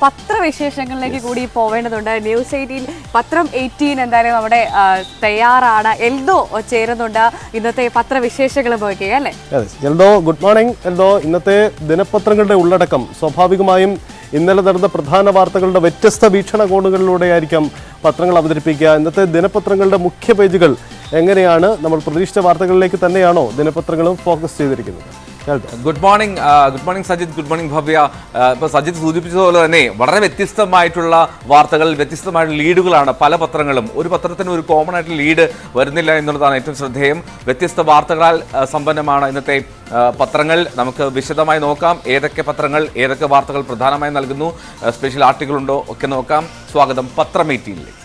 പത്രവിശേഷങ്ങളിലേക്ക് കൂടി പോവേണ്ടതുണ്ട്. ന്യൂസ് 18 പത്രം 18 എന്തായാലും അവിടെ തയ്യാറാണ്. എൽദോ ചേരുന്നുണ്ട്. ഇന്നത്തെ പത്രവിശേഷങ്ങൾ പോയിക്കുക അല്ലേ? Eldho, good morning. എൽദോ, ഇന്നത്തെ ദിനപത്രങ്ങളുടെ ഉള്ളടക്കം സ്വാഭാവികമായും ഇന്നലെ നടന്ന പ്രധാന വാർത്തകളുടെ വ്യത്യസ്ത വീക്ഷണകോണുകളിലൂടെയായിരിക്കും പത്രങ്ങൾ അവതരിപ്പിക്കുക. ഇന്നത്തെ ദിനപത്രങ്ങളുടെ മുഖ്യ പേജുകൾ എങ്ങനെയാണ്? നമ്മൾ പ്രതീക്ഷിച്ച വാർത്തകളിലേക്ക് തന്നെയാണോ ദിനപത്രങ്ങളും ഫോക്കസ് ചെയ്തിരിക്കുന്നത്? Good morning Sajith, good morning Bhavya. ഇപ്പോൾ സജിത് സൂചിപ്പിച്ചതുപോലെ തന്നെ വളരെ വ്യത്യസ്തമായിട്ടുള്ള വാർത്തകൾ, വ്യത്യസ്തമായിട്ടുള്ള ലീഡുകളാണ് പല പത്രങ്ങളും. ഒരു പത്രത്തിന് ഒരു കോമൺ ആയിട്ടുള്ള ലീഡ് വരുന്നില്ല എന്നുള്ളതാണ് ഏറ്റവും ശ്രദ്ധേയം. വ്യത്യസ്ത വാർത്തകളാൽ സമ്പന്നമാണ് ഇന്നത്തെ പത്രങ്ങൾ. നമുക്ക് വിശദമായി നോക്കാം ഏതൊക്കെ പത്രങ്ങൾ ഏതൊക്കെ വാർത്തകൾ പ്രധാനമായി നൽകുന്നു, സ്പെഷ്യൽ ആർട്ടിക്കിളുണ്ടോ ഒക്കെ നോക്കാം. സ്വാഗതം പത്രം 18ലേക്ക്.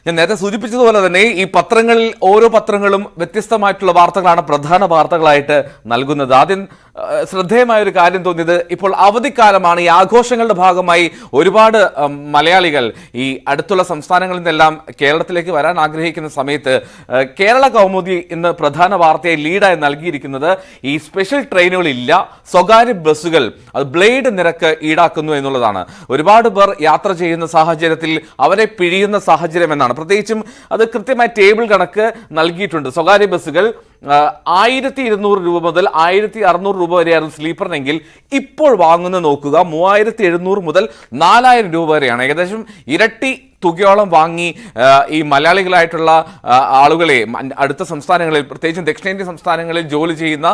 ഞാൻ നേരത്തെ സൂചിപ്പിച്ചതുപോലെ തന്നെ ഈ പത്രങ്ങളിൽ ഓരോ പത്രങ്ങളും വ്യത്യസ്തമായിട്ടുള്ള വാർത്തകളാണ് പ്രധാന വാർത്തകളായിട്ട് നൽകുന്നത്. ആദ്യം ശ്രദ്ധേയമായ ഒരു കാര്യം തോന്നിയത്, ഇപ്പോൾ അവധിക്കാലമാണ്. ഈ ആഘോഷങ്ങളുടെ ഭാഗമായി ഒരുപാട് മലയാളികൾ ഈ അടുത്തുള്ള സംസ്ഥാനങ്ങളിൽ നിന്നെല്ലാം കേരളത്തിലേക്ക് വരാൻ ആഗ്രഹിക്കുന്ന സമയത്ത് കേരള കൗമുദി ഇന്ന് പ്രധാന വാർത്തയായി ലീഡായി നൽകിയിരിക്കുന്നത് ഈ സ്പെഷ്യൽ ട്രെയിനുകളില്ല, സ്വകാര്യ ബസ്സുകൾ അത് ബ്ലേഡ് നിരക്ക് ഈടാക്കുന്നു എന്നുള്ളതാണ്. ഒരുപാട് പേർ യാത്ര ചെയ്യുന്ന സാഹചര്യത്തിൽ അവരെ പിഴിയുന്ന സാഹചര്യം എന്നാണ്. പ്രത്യേകിച്ചും അത് കൃത്യമായി ടേബിൾ കണക്ക് നൽകിയിട്ടുണ്ട്. സ്വകാര്യ ബസ്സുകൾ 1200 രൂപ മുതൽ 1600 രൂപ വരെയായിരുന്നു സ്ലീപ്പറിനെങ്കിൽ ഇപ്പോൾ വാങ്ങുന്ന നോക്കുക 3700 മുതൽ 4000 രൂപ വരെയാണ്. ഏകദേശം ഇരട്ടി തുകയോളം വാങ്ങി ഈ മലയാളികളായിട്ടുള്ള ആളുകളെ അടുത്ത സംസ്ഥാനങ്ങളിൽ, പ്രത്യേകിച്ചും ദക്ഷിണേന്ത്യൻ സംസ്ഥാനങ്ങളിൽ ജോലി ചെയ്യുന്ന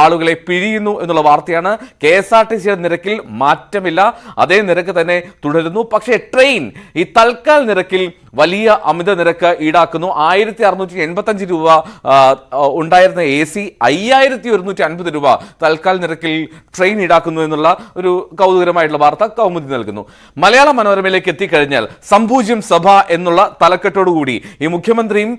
ആളുകളെ പിഴിയുന്നു എന്നുള്ള വാർത്തയാണ്. KSRTC നിരക്കിൽ മാറ്റമില്ല, അതേ നിരക്ക് തന്നെ തുടരുന്നു. പക്ഷേ ട്രെയിൻ ഈ തൽക്കാൽ നിരക്കിൽ വലിയ അമിത നിരക്ക് ഈടാക്കുന്നു. 1685 രൂപ ഉണ്ടായിരുന്ന AC 5150 രൂപ തൽക്കാൽ നിരക്കിൽ ട്രെയിൻ ഈടാക്കുന്നു എന്നുള്ള ഒരു കൗതുകരമായിട്ടുള്ള വാർത്ത കൗമുദി നൽകുന്നു. മലയാള മനോരമയിലേക്ക് എത്തിക്കഴിഞ്ഞാൽ സംഭൂജ്യം സഭ എന്നുള്ള തലക്കെട്ടോടുകൂടി ഈ മുഖ്യമന്ത്രിയും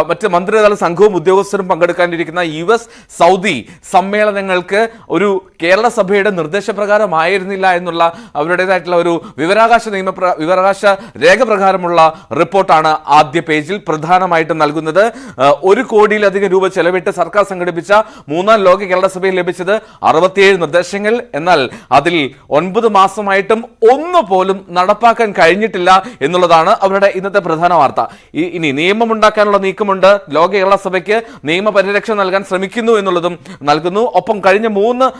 മറ്റ് മന്ത്രിതല സംഘവും ഉദ്യോഗസ്ഥരും പങ്കെടുക്കാനിരിക്കുന്ന US സൗദി സമ്മേളനങ്ങൾക്ക് ഒരു കേരള സഭയുടെ നിർദ്ദേശപ്രകാരമായിരുന്നില്ല എന്നുള്ള അവരുടേതായിട്ടുള്ള ഒരു വിവരാവകാശ രേഖ പ്രകാരമുള്ള റിപ്പോർട്ടാണ് ആദ്യ പേജിൽ പ്രധാനമായിട്ടും നൽകുന്നത്. 1 കോടിയിലധികം രൂപ ചെലവിട്ട് സർക്കാർ സംഘടിപ്പിച്ച 3ാം ലോക കേരള സഭയിൽ ലഭിച്ചത് 67 നിർദ്ദേശങ്ങൾ. എന്നാൽ അതിൽ 9 മാസമായിട്ടും ഒന്ന് പോലും നടപ്പാക്കാൻ കഴിഞ്ഞിട്ടില്ല എന്നുള്ളതാണ് അവരുടെ ഇന്നത്തെ പ്രധാന വാർത്ത. ഇനി നിയമമുണ്ടാക്കാനുള്ള നീക്കമുണ്ട്, ലോക കേരള സഭയ്ക്ക് നിയമപരിരക്ഷ നൽകാൻ ശ്രമിക്കുന്നു എന്നുള്ളതും നൽകുന്നു. ഒപ്പം കഴിഞ്ഞ 3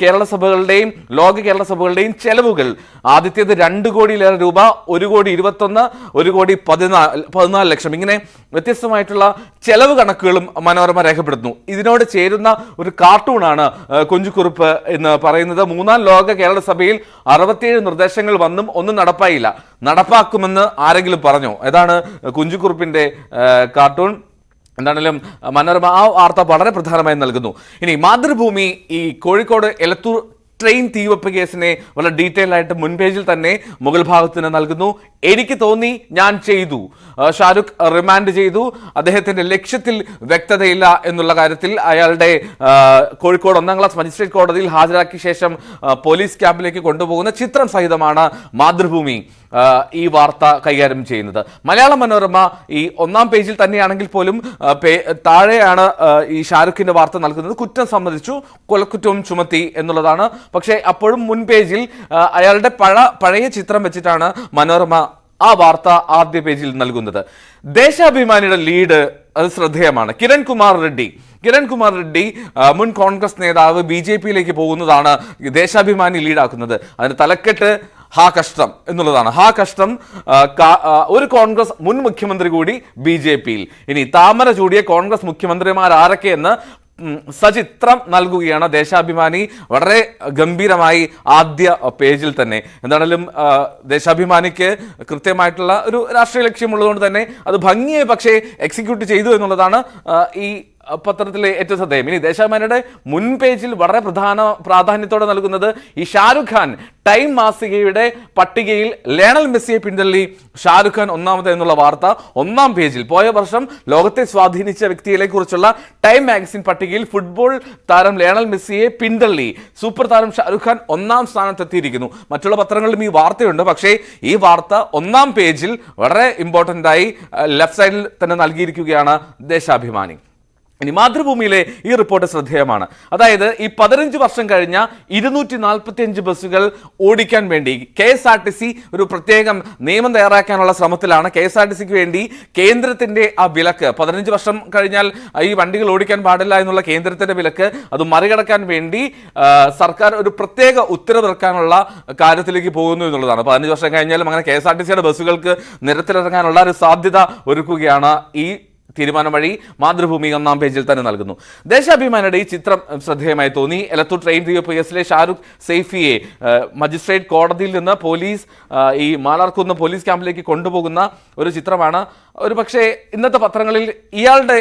കേരള സഭകളുടെയും ലോക കേരള സഭകളുടെയും ചെലവുകൾ, ആദ്യത്തേത് 2 കോടിയിലേറെ രൂപ, 1 കോടി 21, 1 കോടി 14 ലക്ഷം, ഇങ്ങനെ വ്യത്യസ്തമായിട്ടുള്ള ചെലവ് കണക്കുകളും മനോരമ രേഖപ്പെടുത്തുന്നു. ഇതിനോട് ചേരുന്ന ഒരു കാർട്ടൂണാണ് കുഞ്ചുകുറുപ്പ് എന്ന് പറയുന്നത്. 3ാം ലോക കേരള സഭയിൽ 67 നിർദ്ദേശങ്ങൾ വന്നും ഒന്നും നടപ്പായില്ല. നടപ്പാക്കുമെന്ന് ആരെങ്കിലും പറഞ്ഞോ? ഏതാണ് കുഞ്ചുകുറുപ്പിന്റെ കാർട്ടൂൺ. എന്താണെങ്കിലും മനോരമ ആ വാർത്ത വളരെ പ്രധാനമായി നൽകുന്നു. ഇനി മാതൃഭൂമി ഈ കോഴിക്കോട് എലത്തൂർ ട്രെയിൻ തീവെപ്പ് കേസിനെ വളരെ ഡീറ്റെയിൽ ആയിട്ട് മുൻപേജിൽ തന്നെ മുകൾ ഭാഗത്തിന് നൽകുന്നു. എനിക്ക് തോന്നി, ഞാൻ ചെയ്തു. ഷാരൂഖ് റിമാൻഡ് ചെയ്തു. അദ്ദേഹത്തിന്റെ ലക്ഷ്യത്തിൽ വ്യക്തതയില്ല എന്നുള്ള കാര്യത്തിൽ അയാളുടെ കോഴിക്കോട് 1ാം ക്ലാസ് മജിസ്ട്രേറ്റ് കോടതിയിൽ ഹാജരാക്കിയ ശേഷം പോലീസ് ക്യാമ്പിലേക്ക് കൊണ്ടുപോകുന്ന ചിത്രം സഹിതമാണ് മാതൃഭൂമി ഈ വാർത്ത കൈകാര്യം ചെയ്യുന്നത്. മലയാള മനോരമ ഈ 1ാം പേജിൽ തന്നെയാണെങ്കിൽ പോലും താഴെയാണ് ഈ ഷാരൂഖിന്റെ വാർത്ത നൽകുന്നത്. കുറ്റം സമ്മതിച്ചു, കൊലക്കുറ്റവും ചുമത്തി എന്നുള്ളതാണ്. പക്ഷേ അപ്പോഴും മുൻപേജിൽ അയാളുടെ പഴയ ചിത്രം വെച്ചിട്ടാണ് മനോരമ ആ വാർത്ത ആദ്യ പേജിൽ നൽകുന്നത്. ദേശാഭിമാനിയുടെ ലീഡ് അത് ശ്രദ്ധേയമാണ്. കിരൺ കുമാർ റെഡ്ഡി മുൻ കോൺഗ്രസ് നേതാവ് BJPയിലേക്ക് പോകുന്നതാണ് ദേശാഭിമാനി ലീഡാക്കുന്നത്. അതിന് തലക്കെട്ട് ഹാ കഷ്ടം എന്നുള്ളതാണ്. ഹാ കഷ്ടം, ഒരു കോൺഗ്രസ് മുൻ മുഖ്യമന്ത്രി കൂടി BJPയിൽ. ഇനി താമര ചൂടിയ കോൺഗ്രസ് മുഖ്യമന്ത്രിമാർ ആരൊക്കെയെന്ന് സചിത്രം നൽകുകയാണ് ദേശാഭിമാനി വളരെ ഗംഭീരമായി ആദ്യ പേജിൽ തന്നെ. എന്താണെങ്കിലും ദേശാഭിമാനിക്ക് കൃത്യമായിട്ടുള്ള ഒരു രാഷ്ട്രീയ ലക്ഷ്യമുള്ളതുകൊണ്ട് തന്നെ അത് ഭംഗിയെ പക്ഷേ എക്സിക്യൂട്ട് ചെയ്തു എന്നുള്ളതാണ് ഈ പത്രത്തിലെ ഏറ്റവും ശ്രദ്ധേയം. ഇനി ദേശാഭിമാനിയുടെ മുൻ പേജിൽ വളരെ പ്രാധാന്യത്തോടെ നൽകുന്നത് ഈ ഷാരുഖ് ഖാൻ ടൈം മാസികയുടെ പട്ടികയിൽ ലയണൽ മെസ്സിയെ പിന്തള്ളി ഷാരുഖ് ഖാൻ ഒന്നാമത് എന്നുള്ള വാർത്ത ഒന്നാം പേജിൽ. പോയ വർഷം ലോകത്തെ സ്വാധീനിച്ച വ്യക്തികളെ കുറിച്ചുള്ള ടൈം മാഗസിൻ പട്ടികയിൽ ഫുട്ബോൾ താരം ലയണൽ മെസ്സിയെ പിന്തള്ളി സൂപ്പർ താരം ഷാരുഖ് ഖാൻ ഒന്നാം സ്ഥാനത്തെത്തിയിരിക്കുന്നു. മറ്റുള്ള പത്രങ്ങളിലും ഈ വാർത്തയുണ്ട്. പക്ഷേ ഈ വാർത്ത ഒന്നാം പേജിൽ വളരെ ഇമ്പോർട്ടൻ്റ് ആയി ലെഫ്റ്റ് സൈഡിൽ തന്നെ നൽകിയിരിക്കുകയാണ് ദേശാഭിമാനി. ഇനി മാതൃഭൂമിയിലെ ഈ റിപ്പോർട്ട് ശ്രദ്ധേയമാണ്. അതായത് ഈ 15 വർഷം കഴിഞ്ഞ 245 ബസ്സുകൾ ഓടിക്കാൻ വേണ്ടി KSRTC ഒരു പ്രത്യേകം നിയമം തയ്യാറാക്കാനുള്ള ശ്രമത്തിലാണ്. KSRTCക്ക് വേണ്ടി കേന്ദ്രത്തിന്റെ ആ വിലക്ക് 15 വർഷം കഴിഞ്ഞാൽ ഈ വണ്ടികൾ ഓടിക്കാൻ പാടില്ല എന്നുള്ള കേന്ദ്രത്തിന്റെ വിലക്ക് അത് മറികടക്കാൻ വേണ്ടി സർക്കാർ ഒരു പ്രത്യേക ഉത്തരവിറക്കാനുള്ള കാര്യത്തിലേക്ക് പോകുന്നു എന്നുള്ളതാണ്. 15 വർഷം കഴിഞ്ഞാലും അങ്ങനെ KSRTCയുടെ ബസ്സുകൾക്ക് നിരത്തിലിറങ്ങാനുള്ള ഒരു സാധ്യത ഒരുക്കുകയാണ് ഈ തീരുമാനം വഴി മാതൃഭൂമി ഒന്നാം പേജിൽ തന്നെ നൽകുന്നു. ദേശാഭിമാനിയുടെ ഈ ചിത്രം ശ്രദ്ധേയമായി തോന്നി. എലത്തൂർ ട്രെയിൻ തീവപ്പ് കേസിലെ ഷാരൂഖ് സൈഫിയെ മജിസ്ട്രേറ്റ് കോടതിയിൽ നിന്ന് പോലീസ് ഈ മാലാർകുന്ന് പോലീസ് ക്യാമ്പിലേക്ക് കൊണ്ടുപോകുന്ന ഒരു ചിത്രമാണ്. ഒരു പക്ഷേ ഇന്നത്തെ പത്രങ്ങളിൽ ഇയാളുടെ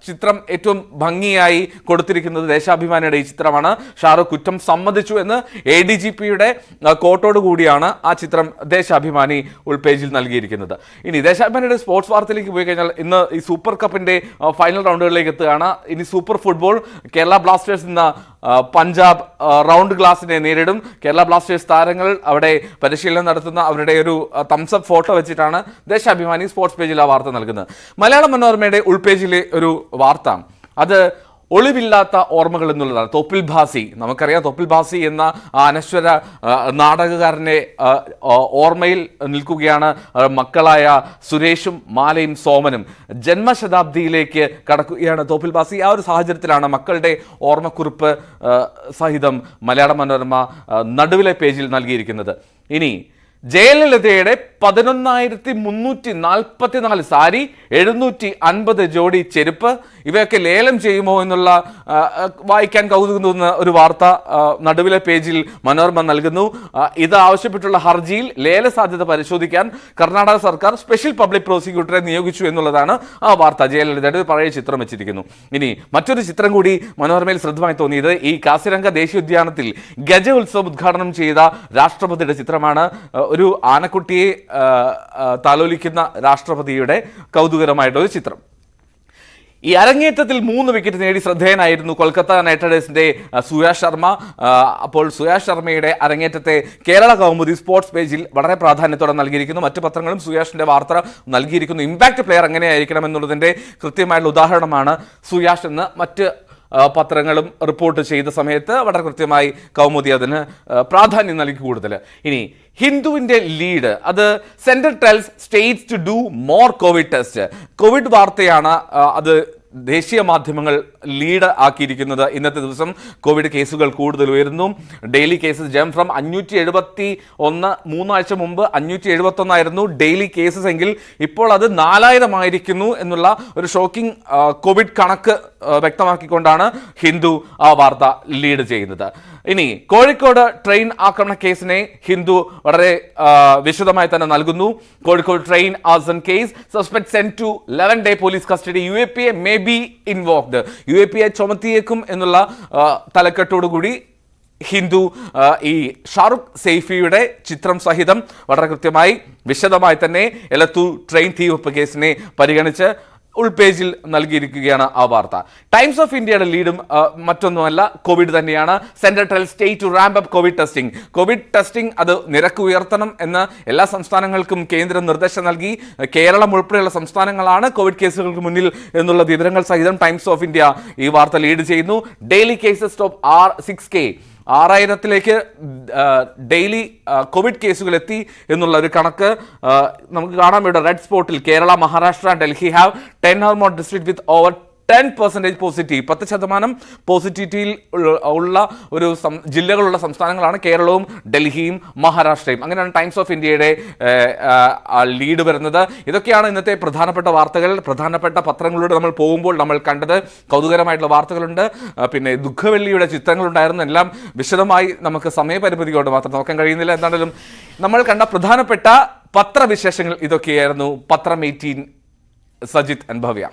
ചിത്രം ഏറ്റവും ഭംഗിയായി കൊടുത്തിരിക്കുന്നത് ദേശാഭിമാനിയുടെ ഈ ചിത്രമാണ്. ഷാരൂഖ് കുറ്റം സമ്മതിച്ചു എന്ന് ADGPയുടെ കോട്ടോട് കൂടിയാണ് ആ ചിത്രം ദേശാഭിമാനി ഉൾപേജിൽ നൽകിയിരിക്കുന്നത്. ഇനി ദേശാഭിമാനിയുടെ സ്പോർട്സ് വാർത്തയിലേക്ക് പോയി കഴിഞ്ഞാൽ ഇന്ന് ഈ സൂപ്പർ കപ്പിന്റെ ഫൈനൽ റൗണ്ടുകളിലേക്ക് എത്തുകയാണ്. ഇനി സൂപ്പർ ഫുട്ബോൾ കേരള ബ്ലാസ്റ്റേഴ്സ് ഇന്ന് പഞ്ചാബ് റൗണ്ട് ഗ്ലാസിനെ നേരിടും. കേരള ബ്ലാസ്റ്റേഴ്സ് താരങ്ങൾ അവിടെ പരിശീലനം നടത്തുന്ന അവരുടെ ഒരു തംസപ്പ് ഫോട്ടോ വെച്ചിട്ടാണ് ദേശാഭിമാനി സ്പോർട്സ് പേജിൽ ആ വാർത്ത നൽകുന്നത്. മലയാള മനോരമയുടെ ഉൾപേജിലെ ഒരു വാർത്ത അത് ഒളിവില്ലാത്ത ഓർമ്മകൾ എന്നുള്ളതാണ്. തോപ്പിൽ ഭാസി, നമുക്കറിയാം തോപ്പിൽ ഭാസി എന്ന അനശ്വര നാടകകാരനെ ഓർമ്മയിൽ നിൽക്കുകയാണ് മക്കളായ സുരേഷും മാലയും സോമനും. ജന്മശതാബ്ദിയിലേക്ക് കടക്കുകയാണ് തോപ്പിൽ ഭാസി. ആ ഒരു സാഹചര്യത്തിലാണ് മക്കളുടെ ഓർമ്മക്കുറിപ്പ് സഹിതം മലയാള മനോരമ നടുവിലെ പേജിൽ നൽകിയിരിക്കുന്നത്. ഇനി ജയലളിതയുടെ 11,344 സാരി, 750 ജോഡി ചെരുപ്പ് ഇവയൊക്കെ ലേലം ചെയ്യുമോ എന്നുള്ള വായിക്കാൻ കൗതുകം തോന്നുന്ന ഒരു വാർത്ത നടുവിലെ പേജിൽ മനോരമ നൽകുന്നു. ഇത് ആവശ്യപ്പെട്ടുള്ള ഹർജിയിൽ ലേല സാധ്യത പരിശോധിക്കാൻ കർണാടക സർക്കാർ സ്പെഷ്യൽ പബ്ലിക് പ്രോസിക്യൂട്ടറെ നിയോഗിച്ചു എന്നുള്ളതാണ് ആ വാർത്ത. ജയലളിതയുടെ പഴയ ചിത്രം വെച്ചിരിക്കുന്നു. ഇനി മറ്റൊരു ചിത്രം കൂടി മനോരമയിൽ ശ്രദ്ധമായി തോന്നിയത് ഈ കാസിരംഗ ദേശീയോദ്യാനത്തിൽ ഗജ ഉത്സവം ഉദ്ഘാടനം ചെയ്ത രാഷ്ട്രപതിയുടെ ചിത്രമാണ്. ഒരു ആനക്കുട്ടിയെ താലോലിക്കുന്ന രാഷ്ട്രപതിയുടെ കൗതുകരമായിട്ടൊരു ചിത്രം. ഈ അരങ്ങേറ്റത്തിൽ 3 വിക്കറ്റ് നേടി ശ്രദ്ധേയനായിരുന്നു കൊൽക്കത്ത നൈറ്റ് റൈഡേഴ്സിന്റെ സുയാഷ് ശർമ്മ. അപ്പോൾ സുയാഷ് ശർമ്മയുടെ അരങ്ങേറ്റത്തെ കേരള കൗമുദി സ്പോർട്സ് പേജിൽ വളരെ പ്രാധാന്യത്തോടെ നൽകിയിരിക്കുന്നു. മറ്റു പത്രങ്ങളും സുയാഷിന്റെ വാർത്ത നൽകിയിരിക്കുന്നു. ഇമ്പാക്ട് പ്ലെയർ എങ്ങനെയായിരിക്കണം എന്നുള്ളതിന്റെ കൃത്യമായിട്ടുള്ള ഉദാഹരണമാണ് സുയാഷ് എന്ന് മറ്റ് പത്രങ്ങളും റിപ്പോർട്ട് ചെയ്ത സമയത്ത് വളരെ കൃത്യമായി കൗമുദി അതിന് പ്രാധാന്യം നൽകി കൂടുതൽ. ഇനി ഹിന്ദുവിന്റെ ലീഡ് അത് central tells states to do more covid test. Covid വാർത്തയാണ് അത് ദേശീയ മാധ്യമങ്ങൾ ലീഡ് ആക്കിയിരിക്കുന്നത്. ഇന്നത്തെ ദിവസം കോവിഡ് കേസുകൾ കൂടുതൽ ഉയരുന്നു. ഡെയിലി കേസസ് ജംപ് ഫ്രം 571 3 ആഴ്ച മുമ്പ് 571 ആയിരുന്നു ഡെയിലി കേസസ് എങ്കിൽ ഇപ്പോൾ അത് 4000 ആയിരിക്കുന്നു എന്നുള്ള ഒരു ഷോക്കിംഗ് കോവിഡ് കണക്ക് വ്യക്തമാക്കിക്കൊണ്ടാണ് ഹിന്ദു ആ വാർത്ത ലീഡ് ചെയ്യുന്നത്. ഇനി കോഴിക്കോട് ട്രെയിൻ ആക്രമണ കേസിനെ ഹിന്ദു വളരെ വിശദമായി തന്നെ നൽകുന്നു. Kozhikode train arson case suspect sent to 11-day police custody. UAPA may be invoked. UAPA ചുമത്തിയേക്കും എന്നുള്ള തലക്കെട്ടോടുകൂടി ഹിന്ദു ഈ ഷാരൂഖ് സൈഫിയുടെ ചിത്രം സഹിതം വളരെ കൃത്യമായി വിശദമായി തന്നെ എലത്തൂർ ട്രെയിൻ തീവെപ്പ് കേസിനെ പരിഗണിച്ച് ഉൾപേജിൽ നൽകിയിരിക്കുകയാണ് ആ വാർത്ത. ടൈംസ് ഓഫ് ഇന്ത്യയുടെ ലീഡും മറ്റൊന്നുമല്ല, കോവിഡ് തന്നെയാണ്. Central tells state to ramp up covid testing. Covid testing അത് നിരക്ക് ഉയർത്തണം എന്ന് എല്ലാ സംസ്ഥാനങ്ങൾക്കും കേന്ദ്രം നിർദ്ദേശം നൽകി. കേരളം ഉൾപ്പെടെയുള്ള സംസ്ഥാനങ്ങളാണ് കോവിഡ് കേസുകൾക്ക് മുന്നിൽ എന്നുള്ള വിവരങ്ങൾ സഹിതം ടൈംസ് ഓഫ് ഇന്ത്യ ഈ വാർത്ത ലീഡ് ചെയ്യുന്നു. ഡെയിലി കേസസ് ടോപ്പ് 6K 6000-ലേക്ക് ഡെയിലി കോവിഡ് കേസുകൾ എത്തി എന്നുള്ള ഒരു കണക്ക് നമുക്ക് കാണാം. ഇവിടെ റെഡ് സ്പോട്ടിൽ Kerala, Maharashtra, Delhi have 10 or more districts with over 10% positive. 10% പോസിറ്റിവിറ്റിയിൽ ഉള്ള ഒരു ജില്ലകളുള്ള സംസ്ഥാനങ്ങളാണ് കേരളവും ഡൽഹിയും മഹാരാഷ്ട്രയും. അങ്ങനെയാണ് ടൈംസ് ഓഫ് ഇന്ത്യയുടെ ലീഡ് വരുന്നത്. ഇതൊക്കെയാണ് ഇന്നത്തെ പ്രധാനപ്പെട്ട വാർത്തകൾ. പ്രധാനപ്പെട്ട പത്രങ്ങളിലൂടെ നമ്മൾ പോകുമ്പോൾ നമ്മൾ കണ്ടത് കൗതുകരമായിട്ടുള്ള വാർത്തകളുണ്ട്, പിന്നെ ദുഃഖവെള്ളിയുടെ ചിത്രങ്ങളുണ്ടായിരുന്നു. എല്ലാം വിശദമായി നമുക്ക് സമയപരിമിതി കൊണ്ട് മാത്രം നോക്കാൻ കഴിയുന്നില്ല. എന്താണെങ്കിലും നമ്മൾ കണ്ട പ്രധാനപ്പെട്ട പത്രവിശേഷങ്ങൾ ഇതൊക്കെയായിരുന്നു. പത്രം 18 സജിത് ആൻഡ് ഭവ്യ.